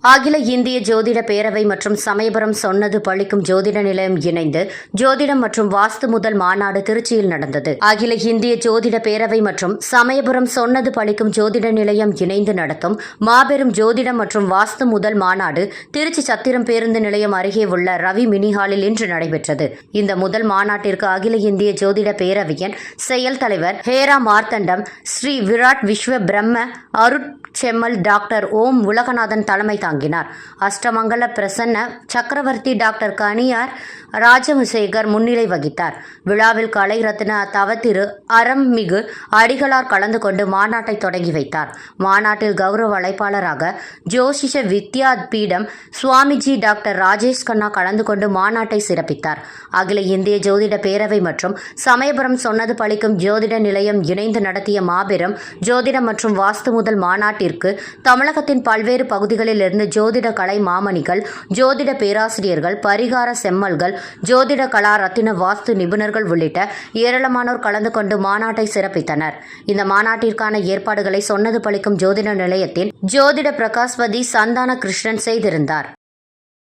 அகில இந்திய ஜோதிட பேரவை மற்றும் சமயபுரம் சொன்னது பழிக்கும் ஜோதிட நிலையம் இணைந்து ஜோதிடம் மற்றும் வாஸ்து முதல் மாநாடு திருச்சியில் நடந்தது. அகில இந்திய ஜோதிட பேரவை மற்றும் சமயபுரம் சொன்னது பழிக்கும் ஜோதிட நிலையம் இணைந்து நடத்தும் மாபெரும் ஜோதிடம் மற்றும் வாஸ்து முதல் மாநாடு திருச்சி சத்திரம் பேருந்து நிலையம் அருகே உள்ள ரவி மினிஹாலில் இன்று நடைபெற்றது. இந்த முதல் மாநாட்டிற்கு அகில இந்திய ஜோதிட பேரவையின் செயல் தலைவர் ஹேரா மார்த்தண்டம், ஸ்ரீ விராட் விஸ்வ பிரம்ம அருட்செம்மல் டாக்டர் ஓம் உலகநாதன் தலைமை தாங்கினார். அஷ்டமங்கல பிரசன்ன சக்கரவர்த்தி டாக்டர் கனியார் ராஜமுசேகர் முன்னிலை வகித்தார். விழாவில் கலை ரத்ன தவத்திரு அறம்மிகு அடிகளார் கலந்து கொண்டு மாநாட்டை தொடங்கி வைத்தார். மாநாட்டில் கௌரவ அழைப்பாளராக ஜோசிஷ வித்யா பீடம் சுவாமிஜி டாக்டர் ராஜேஷ் கண்ணா கலந்து கொண்டு மாநாட்டை சிறப்பித்தார். அகில இந்திய ஜோதிட பேரவை மற்றும் சமயபுரம் சொன்னது பழிக்கும் ஜோதிட நிலையம் இணைந்து நடத்திய மாபெரும் ஜோதிடம் மற்றும் வாஸ்து முதல் மாநாட்டிற்கு தமிழகத்தின் பல்வேறு பகுதிகளில் இருந்து ஜோதிட கலை மாமணிகள், ஜோதிட பேராசிரியர்கள், பரிகார செம்மல்கள், ஜோதிட கலா ரத்தின வாஸ்து நிபுணர்கள் உள்ளிட்ட ஏராளமானோர் கலந்து கொண்டு மாநாட்டை சிறப்பித்தனர். இந்த மாநாட்டிற்கான ஏற்பாடுகளை சொன்னது பழிக்கும் ஜோதிட நிலையத்தின் ஜோதிட பிரகாஷ்பதி சந்தான கிருஷ்ணன் செய்திருந்தார்.